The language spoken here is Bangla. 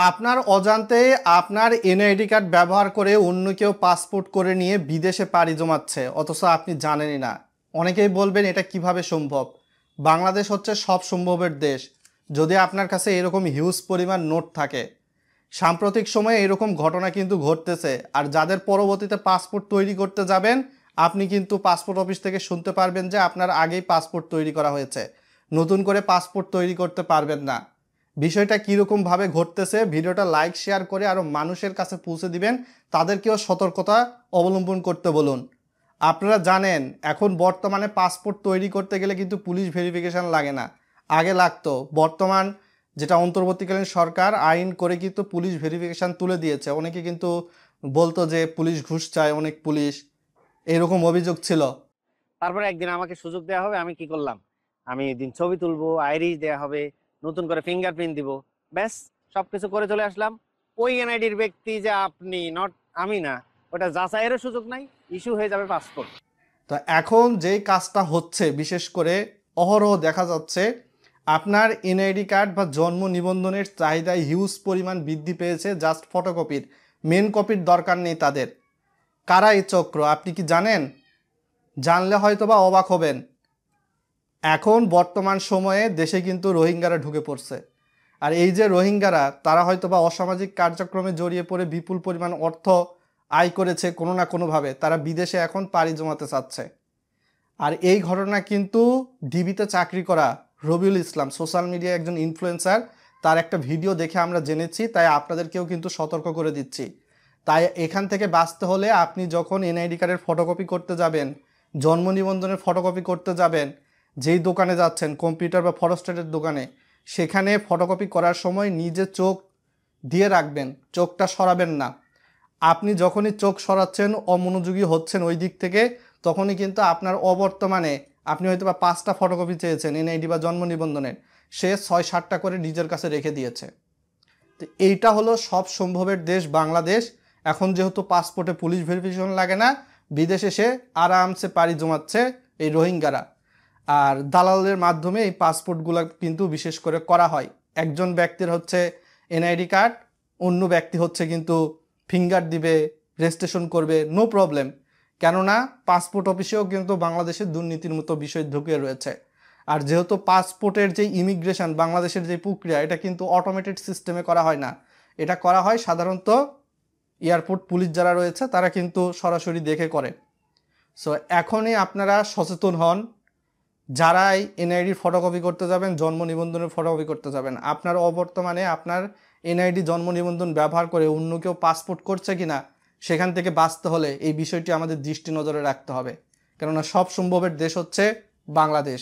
আপনার অজান্তে আপনার এনআইডি কার্ড ব্যবহার করে অন্য কেউ পাসপোর্ট করে নিয়ে বিদেশে পাড়ি জমাচ্ছে, অথচ আপনি জানেনই না। অনেকেই বলবেন এটা কিভাবে সম্ভব। বাংলাদেশ হচ্ছে সব সম্ভবের দেশ, যদি আপনার কাছে এরকম হিউজ পরিমাণ নোট থাকে। সাম্প্রতিক সময়ে এরকম ঘটনা কিন্তু ঘটতেছে। আর যাদের পরবর্তীতে পাসপোর্ট তৈরি করতে যাবেন, আপনি কিন্তু পাসপোর্ট অফিস থেকে শুনতে পারবেন যে আপনার আগেই পাসপোর্ট তৈরি করা হয়েছে, নতুন করে পাসপোর্ট তৈরি করতে পারবেন না। বিষয়টা কীরকমভাবে ঘটতেছে, ভিডিওটা লাইক শেয়ার করে আরও মানুষের কাছে পৌঁছে দিবেন, তাদেরকেও সতর্কতা অবলম্বন করতে বলুন। আপনারা জানেন এখন বর্তমানে পাসপোর্ট তৈরি করতে গেলে কিন্তু পুলিশ ভেরিফিকেশান লাগে না, আগে লাগতো। বর্তমান যেটা অন্তর্বর্তীকালীন সরকার আইন করে কিন্তু পুলিশ ভেরিফিকেশান তুলে দিয়েছে। অনেকে কিন্তু বলতো যে পুলিশ ঘুষ চায়, অনেক পুলিশ, এরকম অভিযোগ ছিল। তারপরে একদিন আমাকে সুযোগ দেওয়া হবে, আমি কি করলাম, আমি এদিন ছবি তুলবো, আইরিশ দেওয়া হবে, নতুন করে ফিঙ্গারপ্রিন্ট দিব, ব্যাস সবকিছু করে চলে আসলাম। ওই এনআইডির ব্যক্তি যে আপনি, নট আমি না, ওটা যাচাইয়েরও সুযোগ নাই, ইস্যু হয়ে যাবে পাসপোর্ট। তো এখন যেই কাজটা হচ্ছে, বিশেষ করে অহরহ দেখা যাচ্ছে আপনার এনআইডি কার্ড বা জন্ম নিবন্ধনের চাহিদায় হিউজ পরিমাণ বৃদ্ধি পেয়েছে। জাস্ট ফটোকপির, মেন কপির দরকার নেই তাদের। কারা এই চক্র আপনি কি জানেন? জানলে হয়তো বা অবাক হবেন। এখন বর্তমান সময়ে দেশে কিন্তু রোহিঙ্গারা ঢুকে পড়ছে। আর এই যে রোহিঙ্গারা, তারা হয়তো বা অসামাজিক কার্যক্রমে জড়িয়ে পড়ে বিপুল পরিমাণ অর্থ আয় করেছে কোনো না কোনোভাবে, তারা বিদেশে এখন পাড়ি জমাতে চাচ্ছে। আর এই ঘটনা কিন্তু ডিবিতে চাকরি করা রবিউল ইসলাম, সোশ্যাল মিডিয়ায় একজন ইনফ্লুয়েন্সার, তার একটা ভিডিও দেখে আমরা জেনেছি, তাই আপনাদেরকেও কিন্তু সতর্ক করে দিচ্ছি। তাই এখান থেকে বাঁচতে হলে আপনি যখন এনআইডি কার্ডের ফটোকপি করতে যাবেন, জন্ম নিবন্ধনের ফটোকপি করতে যাবেন, যেই দোকানে যাচ্ছেন, কম্পিউটার বা ফটোস্টেটের দোকানে, সেখানে ফটোকপি করার সময় নিজে চোখ দিয়ে রাখবেন, চোখটা সরাবেন না। আপনি যখনই চোখ সরাচ্ছেন, অমনোযোগী হচ্ছেন ওই দিক থেকে, তখনই কিন্তু আপনার অবর্তমানে, আপনি হয়তো বা 5টা ফটোকপি চেয়েছেন এনআইডি বা জন্ম নিবন্ধনের, সে 6-7টা করে নিজের কাছে রেখে দিয়েছে। তো এইটা হলো সব সম্ভবের দেশ বাংলাদেশ। এখন যেহেতু পাসপোর্টে পুলিশ ভেরিফিকেশন লাগে না, বিদেশে সে আরামসে পাড়ি জমাচ্ছে এই রোহিঙ্গারা। আর দালালের মাধ্যমে এই পাসপোর্টগুলো কিন্তু বিশেষ করে করা হয়। একজন ব্যক্তির হচ্ছে এনআইডি কার্ড, অন্য ব্যক্তি হচ্ছে কিন্তু ফিঙ্গার দিবে, রেজিস্ট্রেশন করবে, নো প্রবলেম। কেননা পাসপোর্ট অফিসেও কিন্তু বাংলাদেশের দুর্নীতির মতো বিষয় ঢুকে রয়েছে। আর যেহেতু পাসপোর্টের যে ইমিগ্রেশন, বাংলাদেশের যে প্রক্রিয়া, এটা কিন্তু অটোমেটেড সিস্টেমে করা হয় না, এটা করা হয় সাধারণত এয়ারপোর্ট পুলিশ যারা রয়েছে তারা কিন্তু সরাসরি দেখে করে। সো এখনই আপনারা সচেতন হন, যারাই এনআইডির ফটোকপি করতে যাবেন, জন্ম নিবন্ধনের ফটোকপি করতে যাবেন, আপনার অবর্তমানে আপনার এনআইডি জন্ম নিবন্ধন ব্যবহার করে অন্য কেউ পাসপোর্ট করছে কিনা, সেখান থেকে বাঁচতে হলে এই বিষয়টি আমাদের দৃষ্টি নজরে রাখতে হবে। কেননা সব সম্ভবের দেশ হচ্ছে বাংলাদেশ।